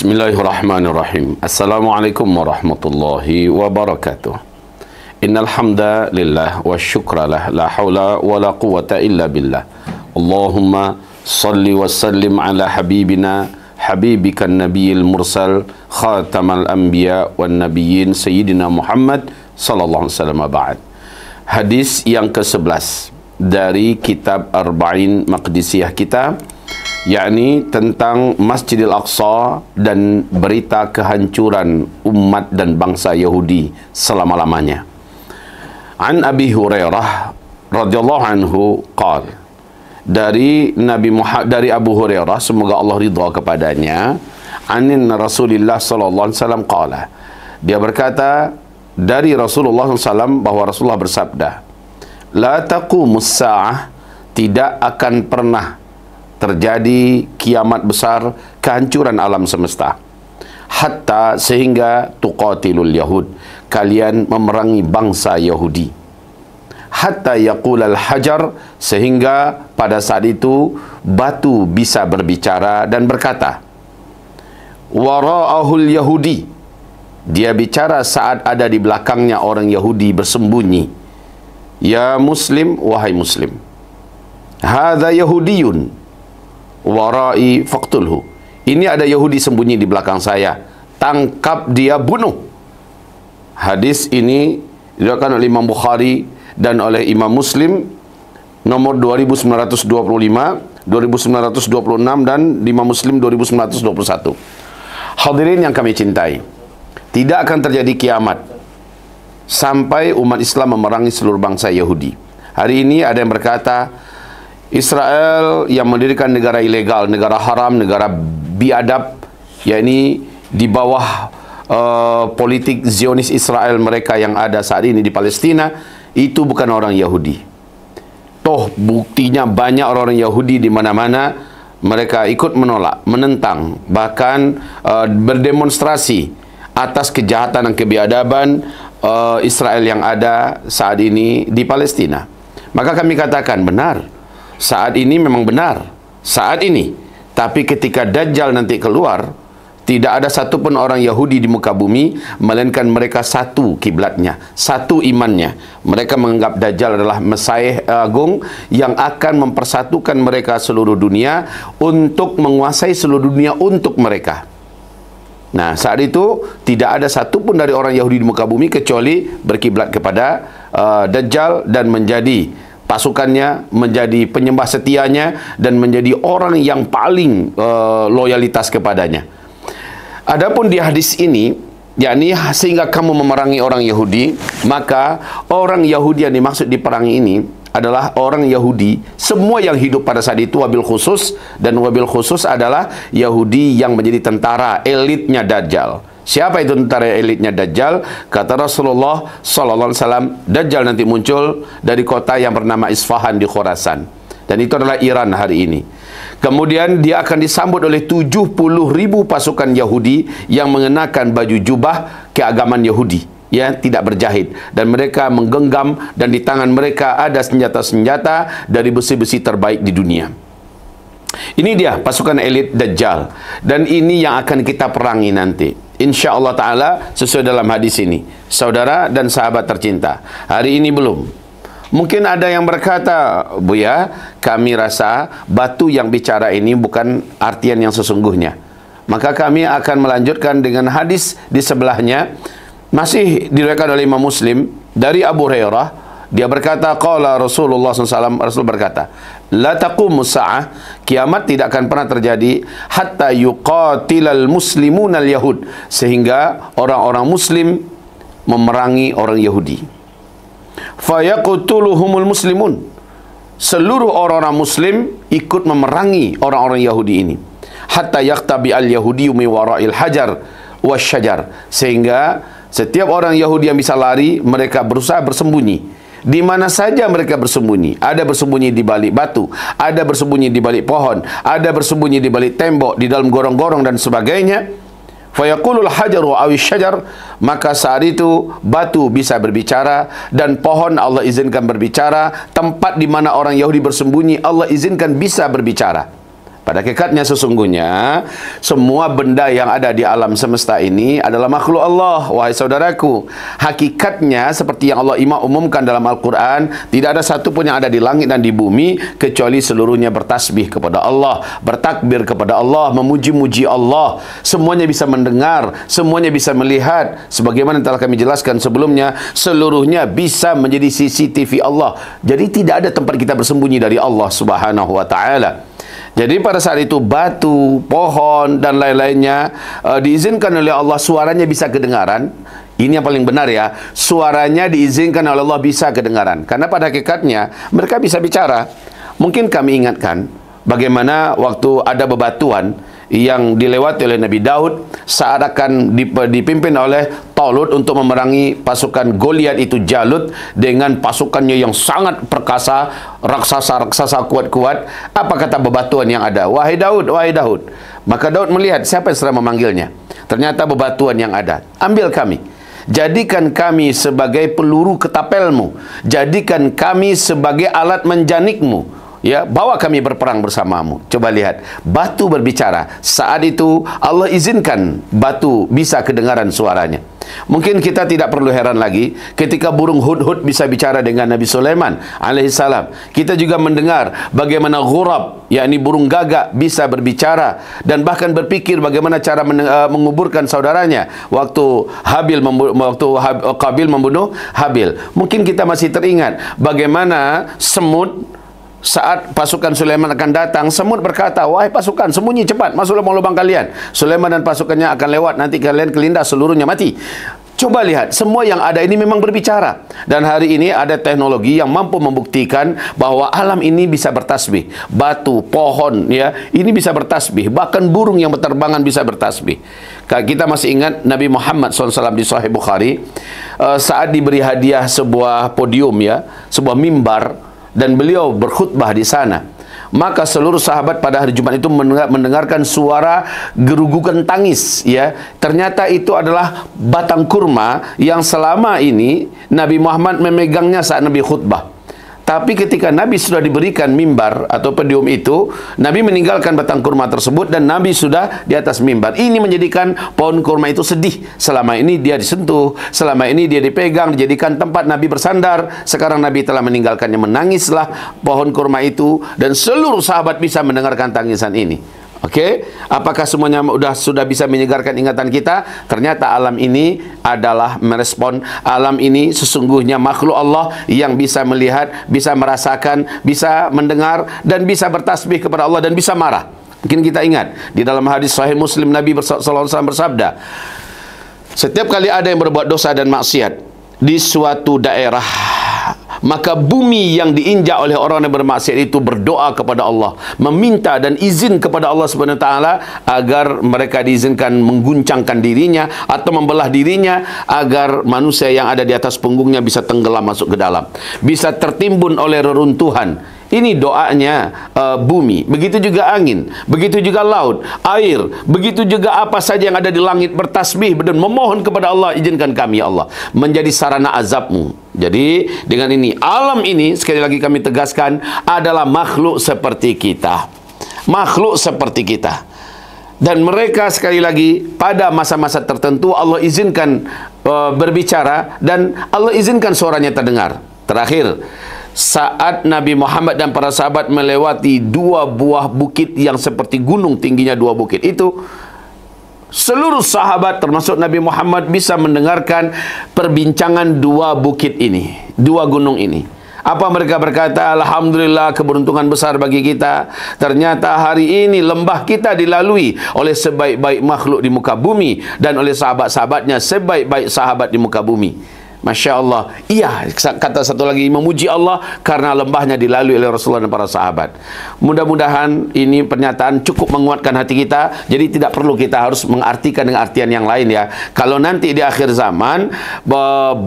Bismillahirrahmanirrahim. Assalamualaikum warahmatullahi wabarakatuh. Innal hamdalillah wa syukralah la haula wa la quwata illa billah. Allahumma salli wa sallim ala habibina habibika nabiyil mursal khatamal anbiya wan nabiyyin sayyidina Muhammad sallallahu alaihi wasallam. Ba'd. Hadis yang ke-11 dari kitab Arba'in Maqdisiyah kita, yakni tentang Masjidil Aqsa dan berita kehancuran umat dan bangsa Yahudi selama-lamanya. An Abi Hurairah radhiyallahu anhu qala, dari Abu Hurairah, semoga Allah ridha kepadanya, anin Rasulillah sallallahu alaihi wasallam qala, dia berkata dari Rasulullah SAW bahwa Rasulullah bersabda, la taqumus sa'ah, tidak akan pernah terjadi kiamat besar, kehancuran alam semesta, hatta sehingga tuqatilul yahud, kalian memerangi bangsa Yahudi, hatta yaqulal hajar, sehingga pada saat itu batu bisa berbicara dan berkata, wara'ahul yahudi, dia bicara saat ada di belakangnya orang Yahudi bersembunyi, ya muslim, wahai muslim, hadza yahudiyun warai faqtulhu, ini ada Yahudi sembunyi di belakang saya, tangkap dia, bunuh. Hadis ini diriwayatkan oleh Imam Bukhari dan oleh Imam Muslim nomor 2925, 2926 dan Imam Muslim 2921. Hadirin yang kami cintai, tidak akan terjadi kiamat sampai umat Islam memerangi seluruh bangsa Yahudi. Hari ini ada yang berkata Israel yang mendirikan negara ilegal, negara haram, negara biadab, yakni di bawah politik Zionis Israel mereka yang ada saat ini di Palestina, itu bukan orang Yahudi. Toh buktinya banyak orang Yahudi di mana-mana, mereka ikut menolak, menentang, bahkan berdemonstrasi atas kejahatan dan kebiadaban Israel yang ada saat ini di Palestina. Maka kami katakan benar, saat ini memang benar, saat ini. Tapi ketika Dajjal nanti keluar, tidak ada satupun orang Yahudi di muka bumi, melainkan mereka satu kiblatnya, satu imannya. Mereka menganggap Dajjal adalah Mesias agung yang akan mempersatukan mereka seluruh dunia untuk menguasai seluruh dunia untuk mereka. Nah, saat itu tidak ada satupun dari orang Yahudi di muka bumi kecuali berkiblat kepada Dajjal dan menjadi pasukannya, menjadi penyembah setianya, dan menjadi orang yang paling loyalitas kepadanya. Adapun di hadis ini, yakni sehingga kamu memerangi orang Yahudi, maka orang Yahudi yang dimaksud diperangi ini adalah orang Yahudi semua yang hidup pada saat itu, wabil khusus, dan wabil khusus adalah Yahudi yang menjadi tentara elitnya Dajjal. Siapa itu tentara elitnya Dajjal? Kata Rasulullah sallallahu alaihi wasallam, Dajjal nanti muncul dari kota yang bernama Isfahan di Khurasan, dan itu adalah Iran hari ini. Kemudian dia akan disambut oleh 70.000 pasukan Yahudi yang mengenakan baju jubah keagamaan Yahudi, ya, tidak berjahit, dan mereka menggenggam, dan di tangan mereka ada senjata-senjata dari besi-besi terbaik di dunia. Ini dia pasukan elit Dajjal, dan ini yang akan kita perangi nanti, insya-Allah ta'ala, sesuai dalam hadis ini. Saudara dan sahabat tercinta, hari ini belum. Mungkin ada yang berkata, Buya, kami rasa batu yang bicara ini bukan artian yang sesungguhnya. Maka kami akan melanjutkan dengan hadis di sebelahnya, masih diriwayatkan oleh Imam Muslim dari Abu Hurairah. Dia berkata, qala Rasulullah SAW, Rasul berkata, la taqumus sa'ah, kiamat tidak akan pernah terjadi hatta yuqatilal muslimun al yahud, sehingga orang-orang muslim memerangi orang Yahudi. Fayaqtuluhumul muslimun, seluruh orang-orang muslim ikut memerangi orang-orang Yahudi ini. Hatta yaqtabi al yahudiyyu min wara'il hajar wasyajar, sehingga setiap orang Yahudi yang bisa lari, mereka berusaha bersembunyi. Di mana saja mereka bersembunyi, ada bersembunyi di balik batu, ada bersembunyi di balik pohon, ada bersembunyi di balik tembok, di dalam gorong-gorong dan sebagainya. Fayaqulul hajaru awi syajar, maka saat itu batu bisa berbicara dan pohon Allah izinkan berbicara. Tempat di mana orang Yahudi bersembunyi Allah izinkan bisa berbicara. Pada hakikatnya sesungguhnya semua benda yang ada di alam semesta ini adalah makhluk Allah, wahai saudaraku. Hakikatnya seperti yang Allah umumkan dalam Al-Quran, tidak ada satu pun yang ada di langit dan di bumi kecuali seluruhnya bertasbih kepada Allah, bertakbir kepada Allah, memuji-muji Allah. Semuanya bisa mendengar, semuanya bisa melihat. Sebagaimana telah kami jelaskan sebelumnya, seluruhnya bisa menjadi CCTV Allah. Jadi tidak ada tempat kita bersembunyi dari Allah Subhanahu wa ta'ala. Jadi pada saat itu batu, pohon dan lain-lainnya diizinkan oleh Allah, suaranya bisa kedengaran. Ini yang paling benar ya, suaranya diizinkan oleh Allah bisa kedengaran. Karena pada hakikatnya mereka bisa bicara. Mungkin kami ingatkan bagaimana waktu ada bebatuan yang dilewati oleh Nabi Daud saat akan dipimpin oleh Talut untuk memerangi pasukan Goliat itu, Jalut, dengan pasukannya yang sangat perkasa, raksasa-raksasa kuat-kuat. Apa kata bebatuan yang ada? Wahai Daud, wahai Daud. Maka Daud melihat siapa yang sedang memanggilnya. Ternyata bebatuan yang ada. Ambil kami, jadikan kami sebagai peluru ketapelmu, jadikan kami sebagai alat menjanikmu. Ya, bawa kami berperang bersamamu. Coba lihat, batu berbicara. Saat itu Allah izinkan batu bisa kedengaran suaranya. Mungkin kita tidak perlu heran lagi ketika burung hudhud bisa bicara dengan Nabi Sulaiman alaihissalam. Kita juga mendengar bagaimana ghurab, yakni burung gagak, bisa berbicara dan bahkan berpikir bagaimana cara menguburkan saudaranya waktu Qabil membunuh Habil. Mungkin kita masih teringat bagaimana semut saat pasukan Sulaiman akan datang, semut berkata, wahai pasukan, sembunyi cepat, masuklah lubang kalian. Sulaiman dan pasukannya akan lewat, nanti kalian kelindas, seluruhnya mati. Coba lihat, semua yang ada ini memang berbicara. Dan hari ini ada teknologi yang mampu membuktikan bahwa alam ini bisa bertasbih. Batu, pohon, ya, ini bisa bertasbih. Bahkan burung yang berterbangan bisa bertasbih. Kita masih ingat Nabi Muhammad SAW di Sahih Bukhari, saat diberi hadiah sebuah podium, ya, sebuah mimbar, dan beliau berkhutbah di sana. Maka seluruh sahabat pada hari Jumat itu mendengarkan suara gerugukan tangis, ya. Ternyata itu adalah batang kurma yang selama ini Nabi Muhammad memegangnya saat Nabi khutbah. Tapi ketika Nabi sudah diberikan mimbar atau podium itu, Nabi meninggalkan batang kurma tersebut dan Nabi sudah di atas mimbar. Ini menjadikan pohon kurma itu sedih. Selama ini dia disentuh, selama ini dia dipegang, dijadikan tempat Nabi bersandar. Sekarang Nabi telah meninggalkannya, menangislah pohon kurma itu dan seluruh sahabat bisa mendengarkan tangisan ini. Oke, apakah semuanya sudah bisa menyegarkan ingatan kita? Ternyata alam ini adalah merespon. Alam ini sesungguhnya makhluk Allah yang bisa melihat, bisa merasakan, bisa mendengar, dan bisa bertasbih kepada Allah dan bisa marah. Mungkin kita ingat di dalam hadis Sahih Muslim, Nabi SAW bersabda, setiap kali ada yang berbuat dosa dan maksiat di suatu daerah, maka bumi yang diinjak oleh orang yang bermaksiat itu berdoa kepada Allah, meminta dan izin kepada Allah Subhanahu wa taala agar mereka diizinkan mengguncangkan dirinya atau membelah dirinya, agar manusia yang ada di atas punggungnya bisa tenggelam masuk ke dalam, bisa tertimbun oleh reruntuhan. Ini doanya bumi. Begitu juga angin, begitu juga laut, air, begitu juga apa saja yang ada di langit bertasbih dan memohon kepada Allah, izinkan kami ya Allah menjadi sarana azabmu. Jadi dengan ini, alam ini sekali lagi kami tegaskan adalah makhluk seperti kita. Makhluk seperti kita. Dan mereka sekali lagi pada masa-masa tertentu Allah izinkan berbicara dan Allah izinkan suaranya terdengar. Terakhir, saat Nabi Muhammad dan para sahabat melewati dua buah bukit yang seperti gunung tingginya dua bukit itu, seluruh sahabat termasuk Nabi Muhammad bisa mendengarkan perbincangan dua bukit ini, dua gunung ini. Apa mereka berkata? Alhamdulillah, keberuntungan besar bagi kita. Ternyata hari ini lembah kita dilalui oleh sebaik-baik makhluk di muka bumi dan oleh sahabat-sahabatnya sebaik-baik sahabat di muka bumi. Masya Allah. Iya, kata satu lagi, memuji Allah karena lembahnya dilalui oleh Rasulullah dan para sahabat. Mudah-mudahan ini pernyataan cukup menguatkan hati kita. Jadi tidak perlu kita harus mengartikan dengan artian yang lain ya. Kalau nanti di akhir zaman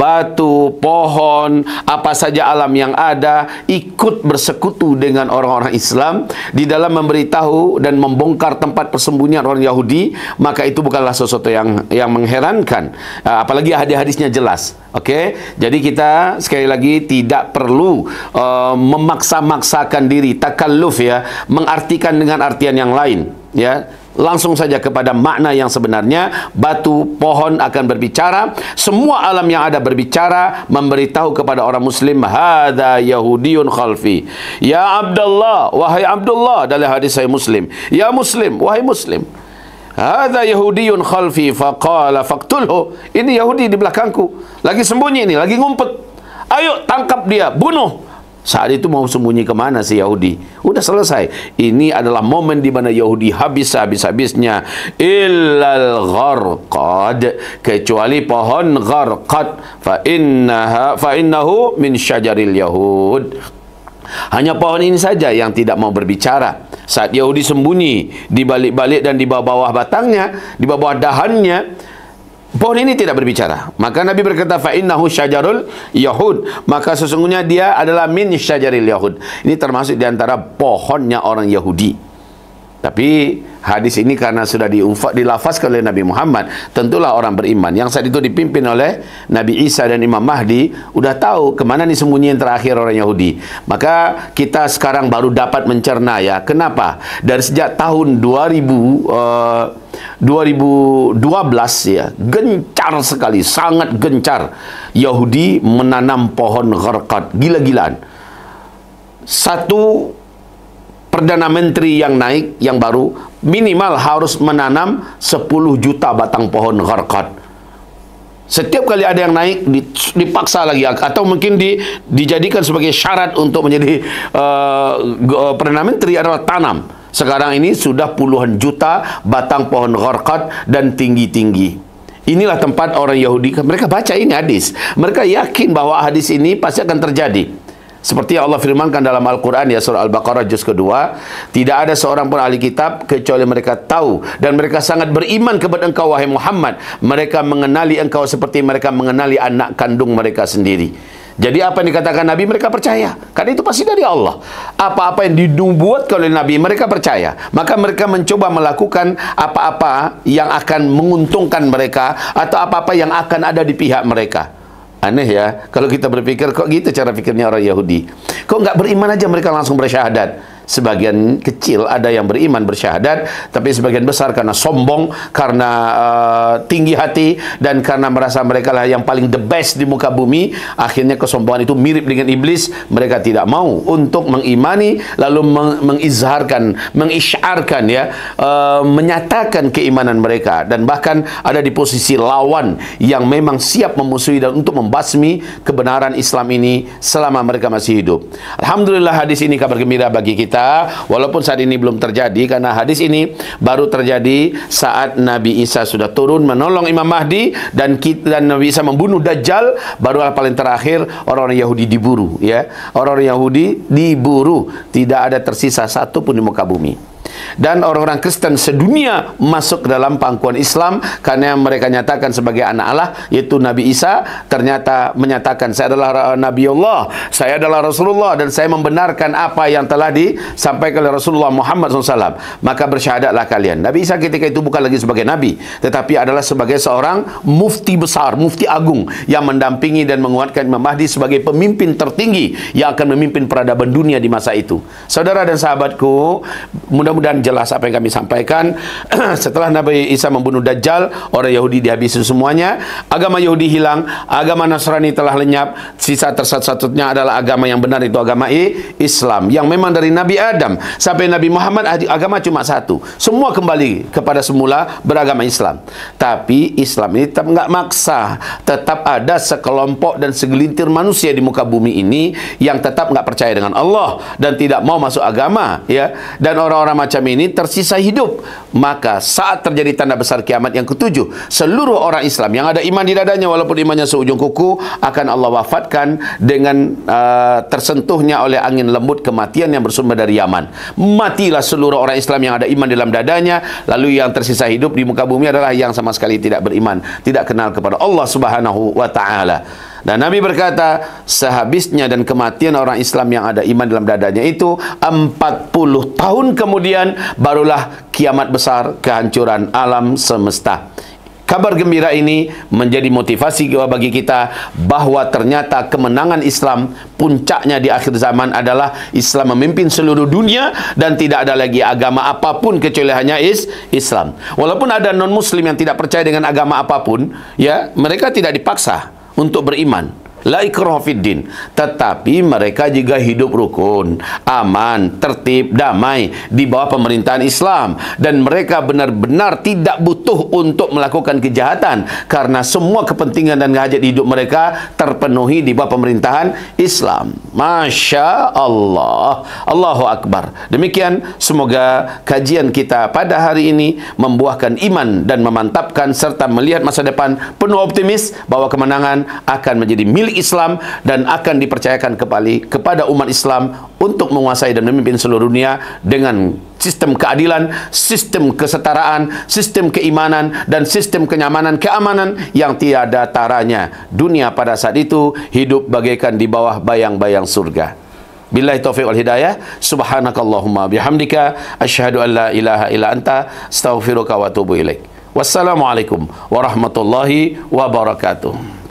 batu, pohon, apa saja alam yang ada ikut bersekutu dengan orang-orang Islam di dalam memberitahu dan membongkar tempat persembunyian orang Yahudi, maka itu bukanlah sesuatu yang mengherankan. Apalagi hadis-hadisnya jelas. Okey, jadi kita sekali lagi tidak perlu memaksa-maksakan diri, takalluf ya, mengartikan dengan artian yang lain ya. Langsung saja kepada makna yang sebenarnya. Batu, pohon akan berbicara, semua alam yang ada berbicara, memberitahu kepada orang muslim, hadza yahudiyun khalfi. Ya Abdullah, wahai Abdullah, dalam hadis Sahih Muslim. Ya Muslim, wahai Muslim, hadza yahudiyun khalfi faqala faqtulhu. Ini Yahudi di belakangku, lagi sembunyi ini, lagi ngumpet. Ayo tangkap dia, bunuh. Saat itu mau sembunyi kemana si Yahudi? Udah selesai. Ini adalah momen di mana Yahudi habis-habisnya. Illal gharqad, kecuali pohon gharqad. Fa innahu min syajaril yahud. Hanya pohon ini saja yang tidak mau berbicara. Saat Yahudi sembunyi di balik-balik dan di bawah batangnya, di bawah dahannya, pohon ini tidak berbicara. Maka Nabi berkata, fa innahu syajarul yahud, maka sesungguhnya dia adalah min syajaril yahud. Ini termasuk di antara pohonnya orang Yahudi. Tapi hadis ini karena sudah dilafazkan oleh Nabi Muhammad, tentulah orang beriman yang saat itu dipimpin oleh Nabi Isa dan Imam Mahdi udah tahu kemana nih sembunyian terakhir orang Yahudi. Maka kita sekarang baru dapat mencerna ya, kenapa dari sejak tahun 2012 ya, gencar sekali, sangat gencar Yahudi menanam pohon gharqad, gila-gilaan. Satu Perdana Menteri yang naik, yang baru, minimal harus menanam 10 juta batang pohon gharqad. Setiap kali ada yang naik, dipaksa lagi, atau mungkin dijadikan sebagai syarat untuk menjadi Perdana Menteri adalah tanam. Sekarang ini sudah puluhan juta batang pohon gharqad dan tinggi-tinggi. Inilah tempat orang Yahudi, mereka baca ini hadis, mereka yakin bahwa hadis ini pasti akan terjadi. Seperti yang Allah firmankan dalam Al-Quran ya, surah Al-Baqarah juz kedua, tidak ada seorang pun ahli kitab kecuali mereka tahu dan mereka sangat beriman kepada engkau wahai Muhammad. Mereka mengenali engkau seperti mereka mengenali anak kandung mereka sendiri. Jadi apa yang dikatakan Nabi mereka percaya, karena itu pasti dari Allah. Apa-apa yang dinubuatkan oleh Nabi mereka percaya. Maka mereka mencoba melakukan apa-apa yang akan menguntungkan mereka, atau apa-apa yang akan ada di pihak mereka. Aneh ya, kalau kita berpikir, kok gitu cara pikirnya orang Yahudi. Kok nggak beriman aja mereka langsung bersyahadat? Sebagian kecil ada yang beriman bersyahadat, tapi sebagian besar karena sombong, karena tinggi hati, dan karena merasa mereka lah yang paling the best di muka bumi. Akhirnya kesombongan itu mirip dengan iblis. Mereka tidak mau untuk mengimani, lalu mengizharkan, mengisyarkan ya, menyatakan keimanan mereka, dan bahkan ada di posisi lawan yang memang siap memusuhi dan untuk membasmi kebenaran Islam ini selama mereka masih hidup. Alhamdulillah, hadis ini kabar gembira bagi kita, walaupun saat ini belum terjadi, karena hadis ini baru terjadi saat Nabi Isa sudah turun menolong Imam Mahdi, dan Nabi Isa membunuh Dajjal. Baru paling terakhir orang-orang Yahudi diburu ya, orang-orang Yahudi diburu, tidak ada tersisa satu pun di muka bumi. Dan orang-orang Kristen sedunia masuk ke dalam pangkuan Islam karena mereka nyatakan sebagai anak Allah, yaitu Nabi Isa ternyata menyatakan, saya adalah Nabi Allah, saya adalah Rasulullah, dan saya membenarkan apa yang telah disampaikan oleh Rasulullah Muhammad SAW. Maka bersyahadatlah kalian. Nabi Isa ketika itu bukan lagi sebagai Nabi, tetapi adalah sebagai seorang mufti besar, mufti agung, yang mendampingi dan menguatkan Imam Mahdi sebagai pemimpin tertinggi yang akan memimpin peradaban dunia di masa itu. Saudara dan sahabatku, mudah-mudahan jelas apa yang kami sampaikan. Setelah Nabi Isa membunuh Dajjal, orang Yahudi dihabisi semuanya, agama Yahudi hilang, agama Nasrani telah lenyap, sisa tersatu-satunya adalah agama yang benar, itu agama Islam, yang memang dari Nabi Adam sampai Nabi Muhammad agama cuma satu, semua kembali kepada semula beragama Islam. Tapi Islam ini tetap nggak maksa, tetap ada sekelompok dan segelintir manusia di muka bumi ini yang tetap nggak percaya dengan Allah dan tidak mau masuk agama ya, dan orang-orang macam ini tersisa hidup. Maka saat terjadi tanda besar kiamat yang ketujuh, seluruh orang Islam yang ada iman di dadanya, walaupun imannya seujung kuku, akan Allah wafatkan dengan tersentuhnya oleh angin lembut kematian yang bersumber dari Yaman. Matilah seluruh orang Islam yang ada iman dalam dadanya, lalu yang tersisa hidup di muka bumi adalah yang sama sekali tidak beriman, tidak kenal kepada Allah Subhanahu wa ta'ala. Dan Nabi berkata, sehabisnya dan kematian orang Islam yang ada iman dalam dadanya itu 40 tahun kemudian barulah kiamat besar, kehancuran alam semesta. Kabar gembira ini menjadi motivasi bagi kita bahawa ternyata kemenangan Islam puncaknya di akhir zaman adalah Islam memimpin seluruh dunia dan tidak ada lagi agama apapun kecuali hanya Islam. Walaupun ada non-muslim yang tidak percaya dengan agama apapun, ya, mereka tidak dipaksa untuk beriman. La ikraha fiddin. Tetapi mereka juga hidup rukun, aman, tertib, damai di bawah pemerintahan Islam, dan mereka benar-benar tidak butuh untuk melakukan kejahatan karena semua kepentingan dan hajat hidup mereka terpenuhi di bawah pemerintahan Islam. Masya Allah. Allahu Akbar. Demikian, semoga kajian kita pada hari ini membuahkan iman dan memantapkan serta melihat masa depan penuh optimis bahwa kemenangan akan menjadi milik Islam dan akan dipercayakan kembali kepada umat Islam untuk menguasai dan memimpin seluruh dunia dengan sistem keadilan, sistem kesetaraan, sistem keimanan, dan sistem kenyamanan, keamanan yang tiada taranya. Dunia pada saat itu hidup bagaikan di bawah bayang-bayang surga. Billahi taufiq wal hidayah. Subhanakallahumma bihamdika asyhadu an la ilaha illa anta astaghfiruka wa atubu ilaik. Wassalamualaikum warahmatullahi wabarakatuh.